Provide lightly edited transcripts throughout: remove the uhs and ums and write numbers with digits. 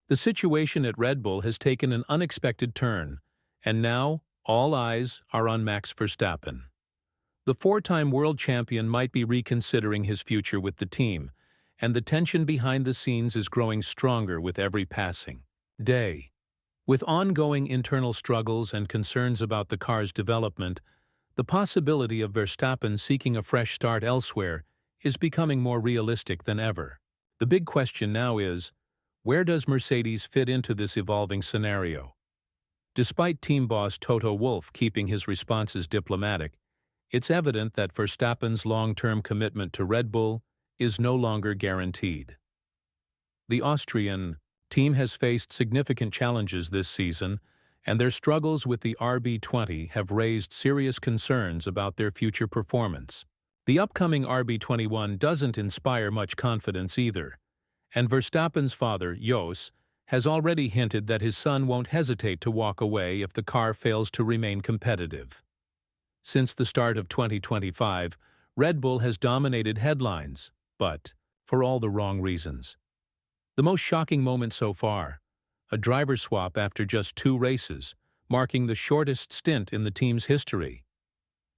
The situation at Red Bull has taken an unexpected turn, and now all eyes are on Max Verstappen. The four-time world champion might be reconsidering his future with the team, and the tension behind the scenes is growing stronger with every passing day. With ongoing internal struggles and concerns about the car's development, the possibility of Verstappen seeking a fresh start elsewhere is becoming more realistic than ever. The big question now is, where does Mercedes fit into this evolving scenario? Despite team boss Toto Wolff keeping his responses diplomatic, it's evident that Verstappen's long-term commitment to Red Bull is no longer guaranteed. The Austrian team has faced significant challenges this season, and their struggles with the RB20 have raised serious concerns about their future performance. The upcoming RB21 doesn't inspire much confidence either, and Verstappen's father, Jos, has already hinted that his son won't hesitate to walk away if the car fails to remain competitive. Since the start of 2025, Red Bull has dominated headlines, but for all the wrong reasons. The most shocking moment so far: a driver swap after just 2 races, marking the shortest stint in the team's history.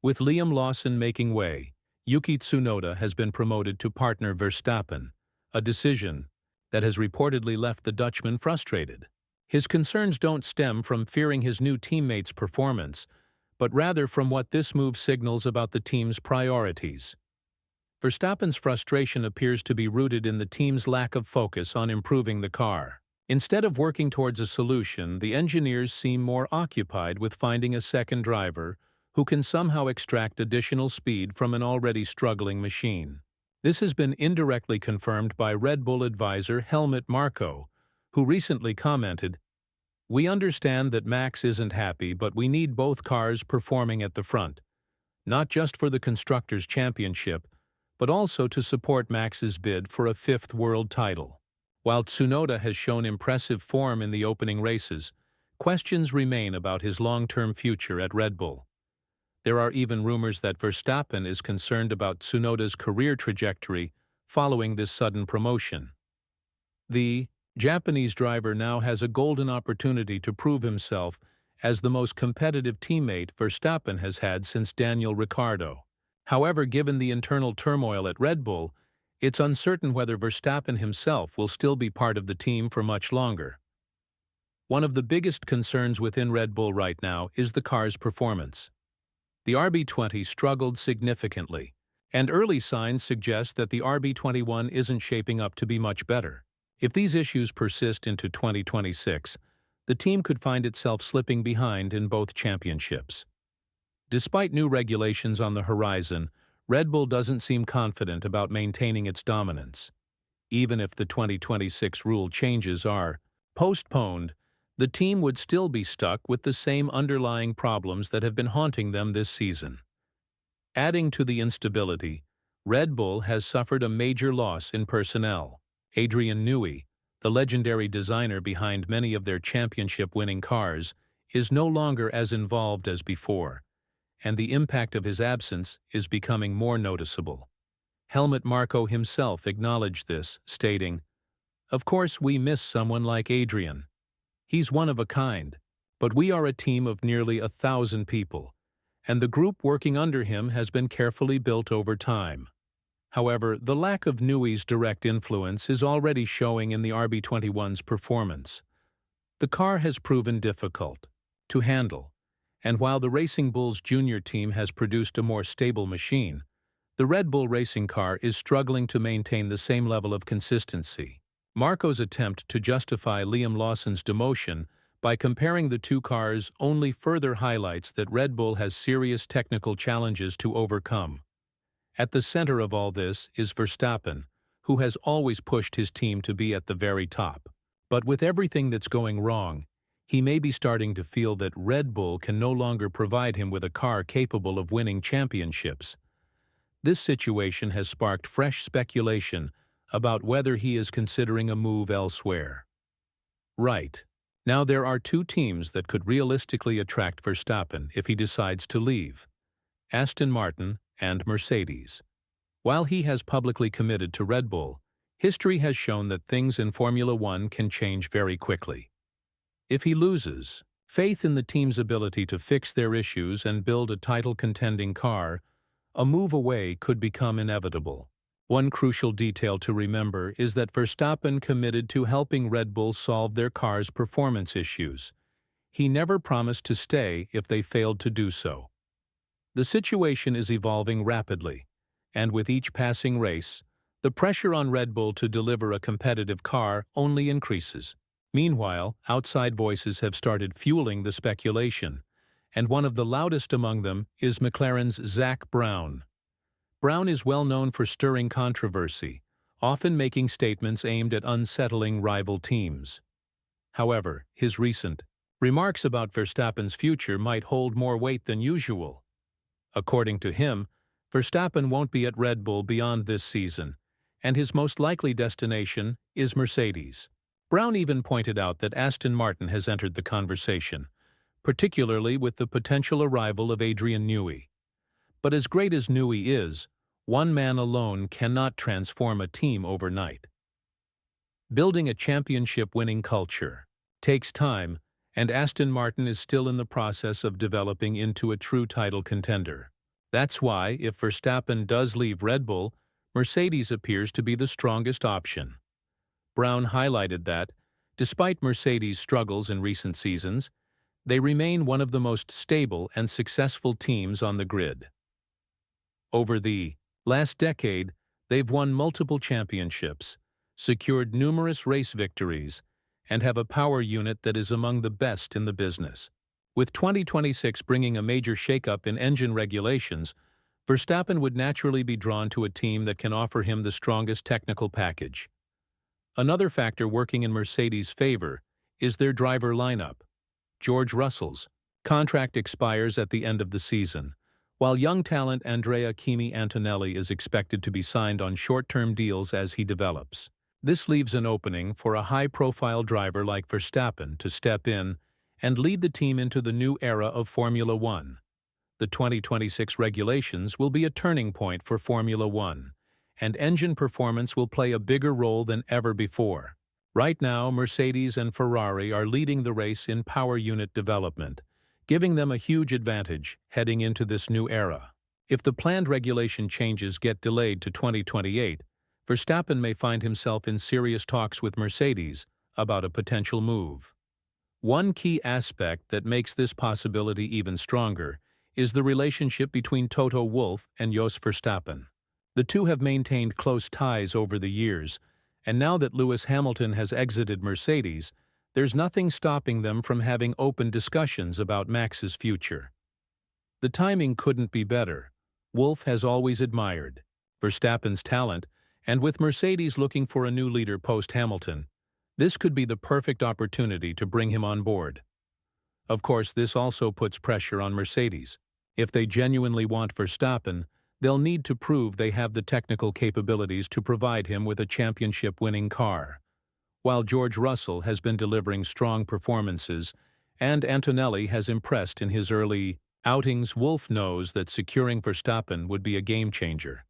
With Liam Lawson making way, Yuki Tsunoda has been promoted to partner Verstappen, a decision that has reportedly left the Dutchman frustrated. His concerns don't stem from fearing his new teammate's performance, but rather from what this move signals about the team's priorities. Verstappen's frustration appears to be rooted in the team's lack of focus on improving the car. Instead of working towards a solution, the engineers seem more occupied with finding a second driver who can somehow extract additional speed from an already struggling machine. This has been indirectly confirmed by Red Bull advisor Helmut Marko, who recently commented, "We understand that Max isn't happy, but we need both cars performing at the front, not just for the Constructors' Championship, but also to support Max's bid for a 5th world title." While Tsunoda has shown impressive form in the opening races, questions remain about his long-term future at Red Bull. There are even rumors that Verstappen is concerned about Tsunoda's career trajectory following this sudden promotion. The Japanese driver now has a golden opportunity to prove himself as the most competitive teammate Verstappen has had since Daniel Ricciardo. However, given the internal turmoil at Red Bull, it's uncertain whether Verstappen himself will still be part of the team for much longer. One of the biggest concerns within Red Bull right now is the car's performance. The RB20 struggled significantly, and early signs suggest that the RB21 isn't shaping up to be much better. If these issues persist into 2026, the team could find itself slipping behind in both championships. Despite new regulations on the horizon, Red Bull doesn't seem confident about maintaining its dominance. Even if the 2026 rule changes are postponed, the team would still be stuck with the same underlying problems that have been haunting them this season. Adding to the instability, Red Bull has suffered a major loss in personnel. Adrian Newey, the legendary designer behind many of their championship-winning cars, is no longer as involved as before, and the impact of his absence is becoming more noticeable. Helmut Marko himself acknowledged this, stating, "Of course we miss someone like Adrian. He's one of a kind, but we are a team of nearly 1,000 people, and the group working under him has been carefully built over time." However, the lack of Newey's direct influence is already showing in the RB21's performance. The car has proven difficult to handle, and while the Racing Bulls junior team has produced a more stable machine, the Red Bull racing car is struggling to maintain the same level of consistency. Marko's attempt to justify Liam Lawson's demotion by comparing the two cars only further highlights that Red Bull has serious technical challenges to overcome. At the center of all this is Verstappen, who has always pushed his team to be at the very top. But with everything that's going wrong, he may be starting to feel that Red Bull can no longer provide him with a car capable of winning championships. This situation has sparked fresh speculation about whether he is considering a move elsewhere. Right. Now there are 2 teams that could realistically attract Verstappen if he decides to leave: Aston Martin and Mercedes. While he has publicly committed to Red Bull, History has shown that things in Formula One can change very quickly. If he loses, faith in the team's ability to fix their issues and build a title-contending car, a move away could become inevitable. One crucial detail to remember is that Verstappen committed to helping Red Bull solve their car's performance issues. He never promised to stay if they failed to do so. The situation is evolving rapidly, and with each passing race, the pressure on Red Bull to deliver a competitive car only increases. Meanwhile, outside voices have started fueling the speculation, and one of the loudest among them is McLaren's Zak Brown. Brown is well known for stirring controversy, often making statements aimed at unsettling rival teams. However, his recent remarks about Verstappen's future might hold more weight than usual. According to him, Verstappen won't be at Red Bull beyond this season, and his most likely destination is Mercedes. Brown even pointed out that Aston Martin has entered the conversation, particularly with the potential arrival of Adrian Newey. But as great as Newey is, one man alone cannot transform a team overnight. Building a championship-winning culture takes time, and Aston Martin is still in the process of developing into a true title contender. That's why, if Verstappen does leave Red Bull, Mercedes appears to be the strongest option. Brown highlighted that, despite Mercedes' struggles in recent seasons, they remain one of the most stable and successful teams on the grid. Over the last decade, they've won multiple championships, secured numerous race victories, and have a power unit that is among the best in the business. With 2026 bringing a major shakeup in engine regulations, Verstappen would naturally be drawn to a team that can offer him the strongest technical package. Another factor working in Mercedes' favor is their driver lineup. George Russell's contract expires at the end of the season, while young talent Andrea Kimi Antonelli is expected to be signed on short-term deals as he develops. This leaves an opening for a high-profile driver like Verstappen to step in and lead the team into the new era of Formula One. The 2026 regulations will be a turning point for Formula One, and engine performance will play a bigger role than ever before. Right now, Mercedes and Ferrari are leading the race in power unit development, giving them a huge advantage heading into this new era. If the planned regulation changes get delayed to 2028, Verstappen may find himself in serious talks with Mercedes about a potential move. One key aspect that makes this possibility even stronger is the relationship between Toto Wolff and Jos Verstappen. The two have maintained close ties over the years, and now that Lewis Hamilton has exited Mercedes, there's nothing stopping them from having open discussions about Max's future. The timing couldn't be better. Wolff has always admired Verstappen's talent, and with Mercedes looking for a new leader post-Hamilton, this could be the perfect opportunity to bring him on board. Of course, this also puts pressure on Mercedes. If they genuinely want Verstappen, they'll need to prove they have the technical capabilities to provide him with a championship-winning car. While George Russell has been delivering strong performances, and Antonelli has impressed in his early outings, Wolff knows that securing Verstappen would be a game-changer.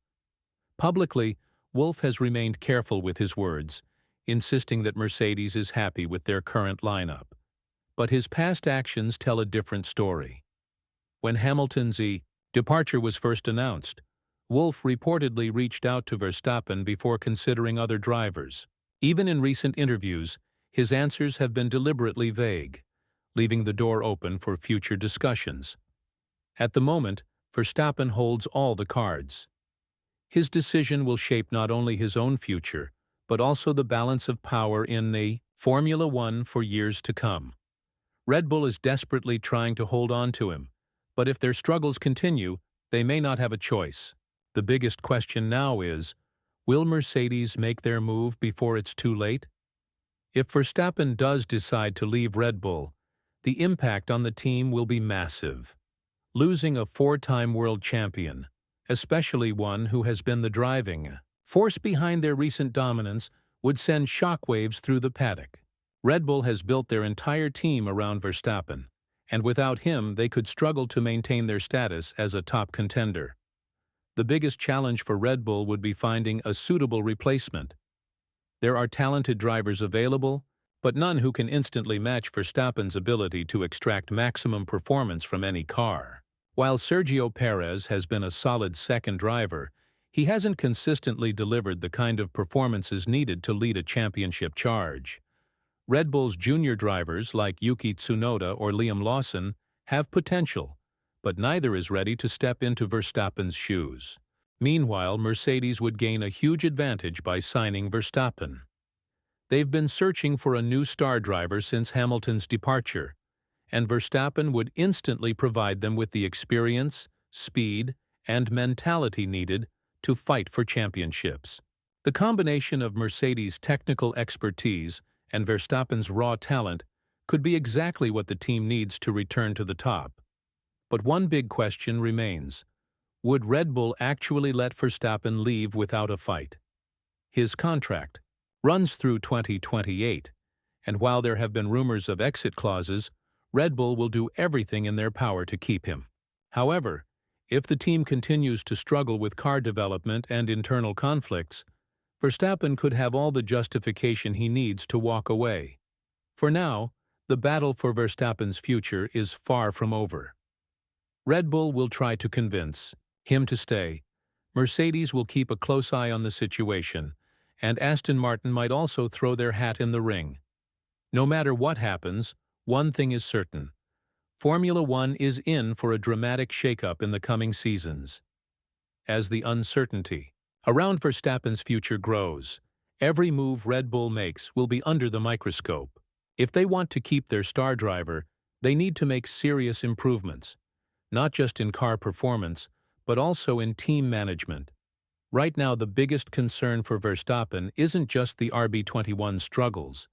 Publicly, Wolff has remained careful with his words, insisting that Mercedes is happy with their current lineup. But his past actions tell a different story. When Hamilton's departure was first announced, Wolff reportedly reached out to Verstappen before considering other drivers. Even in recent interviews, his answers have been deliberately vague, leaving the door open for future discussions. At the moment, Verstappen holds all the cards. His decision will shape not only his own future, but also the balance of power in the Formula One for years to come. Red Bull is desperately trying to hold on to him, but if their struggles continue, they may not have a choice. The biggest question now is, will Mercedes make their move before it's too late? If Verstappen does decide to leave Red Bull, the impact on the team will be massive. Losing a four-time world champion, especially one who has been the driving force behind their recent dominance, would send shockwaves through the paddock. Red Bull has built their entire team around Verstappen, and without him they could struggle to maintain their status as a top contender. The biggest challenge for Red Bull would be finding a suitable replacement. There are talented drivers available, but none who can instantly match Verstappen's ability to extract maximum performance from any car. While Sergio Perez has been a solid second driver, he hasn't consistently delivered the kind of performances needed to lead a championship charge. Red Bull's junior drivers like Yuki Tsunoda or Liam Lawson have potential, but neither is ready to step into Verstappen's shoes. Meanwhile, Mercedes would gain a huge advantage by signing Verstappen. They've been searching for a new star driver since Hamilton's departure, and Verstappen would instantly provide them with the experience, speed, and mentality needed to fight for championships. The combination of Mercedes' technical expertise and Verstappen's raw talent could be exactly what the team needs to return to the top. But one big question remains. Would Red Bull actually let Verstappen leave without a fight? His contract runs through 2028, and while there have been rumors of exit clauses, Red Bull will do everything in their power to keep him. However, if the team continues to struggle with car development and internal conflicts, Verstappen could have all the justification he needs to walk away. For now, the battle for Verstappen's future is far from over. Red Bull will try to convince him to stay. Mercedes will keep a close eye on the situation, and Aston Martin might also throw their hat in the ring. No matter what happens, one thing is certain. Formula One is in for a dramatic shakeup in the coming seasons. As the uncertainty around Verstappen's future grows, every move Red Bull makes will be under the microscope. If they want to keep their star driver, they need to make serious improvements, not just in car performance, but also in team management. Right now, the biggest concern for Verstappen isn't just the RB21 struggles.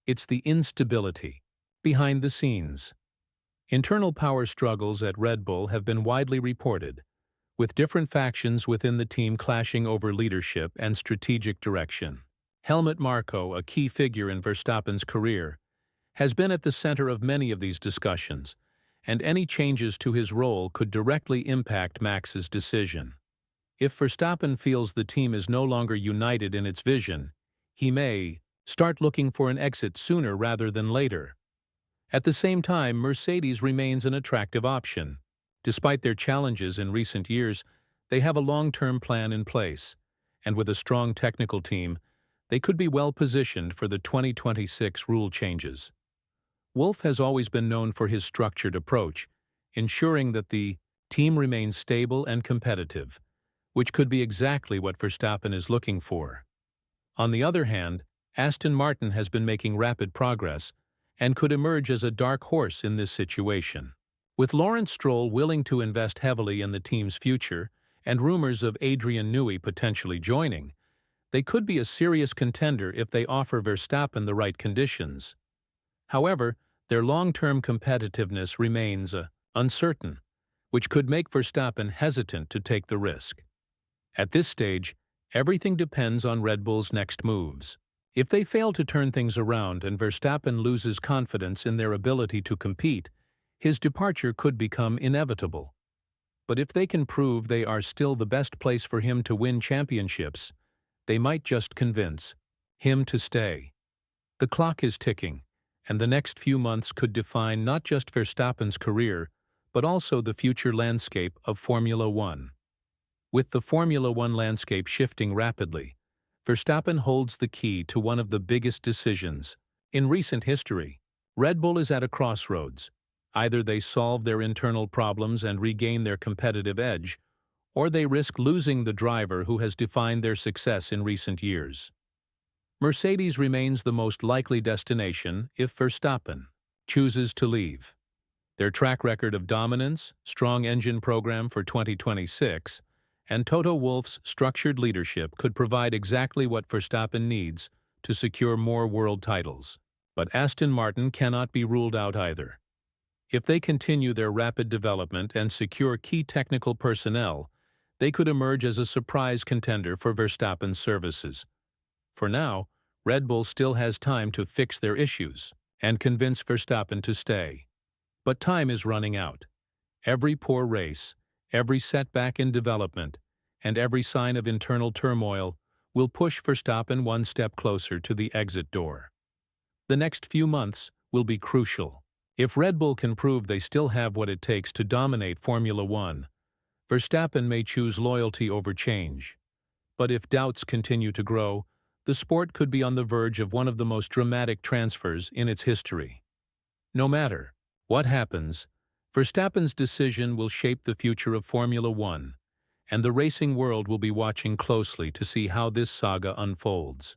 It's the instability behind the scenes. Internal power struggles at Red Bull have been widely reported, with different factions within the team clashing over leadership and strategic direction. Helmut Marko, a key figure in Verstappen's career, has been at the center of many of these discussions, and any changes to his role could directly impact Max's decision. If Verstappen feels the team is no longer united in its vision, he may start looking for an exit sooner rather than later. At the same time, Mercedes remains an attractive option. Despite their challenges in recent years, they have a long-term plan in place, and with a strong technical team, they could be well positioned for the 2026 rule changes. Wolff has always been known for his structured approach, ensuring that the team remains stable and competitive, which could be exactly what Verstappen is looking for. On the other hand, Aston Martin has been making rapid progress and could emerge as a dark horse in this situation. With Lawrence Stroll willing to invest heavily in the team's future and rumors of Adrian Newey potentially joining, they could be a serious contender if they offer Verstappen the right conditions. However, their long-term competitiveness remains uncertain, which could make Verstappen hesitant to take the risk. At this stage, everything depends on Red Bull's next moves. If they fail to turn things around and Verstappen loses confidence in their ability to compete, his departure could become inevitable. But if they can prove they are still the best place for him to win championships, they might just convince him to stay. The clock is ticking, and the next few months could define not just Verstappen's career, but also the future landscape of Formula One. With the Formula One landscape shifting rapidly, Verstappen holds the key to one of the biggest decisions in recent history. Red Bull is at a crossroads. Either they solve their internal problems and regain their competitive edge, or they risk losing the driver who has defined their success in recent years. Mercedes remains the most likely destination if Verstappen chooses to leave. Their track record of dominance, strong engine program for 2026, and Toto Wolff's structured leadership could provide exactly what Verstappen needs to secure more world titles. But Aston Martin cannot be ruled out either. If they continue their rapid development and secure key technical personnel, they could emerge as a surprise contender for Verstappen's services. For now, Red Bull still has time to fix their issues and convince Verstappen to stay. But time is running out. Every poor race, every setback in development, and every sign of internal turmoil will push Verstappen one step closer to the exit door. The next few months will be crucial. If Red Bull can prove they still have what it takes to dominate Formula One, Verstappen may choose loyalty over change. But if doubts continue to grow, the sport could be on the verge of one of the most dramatic transfers in its history. No matter what happens, Verstappen's decision will shape the future of Formula One, and the racing world will be watching closely to see how this saga unfolds.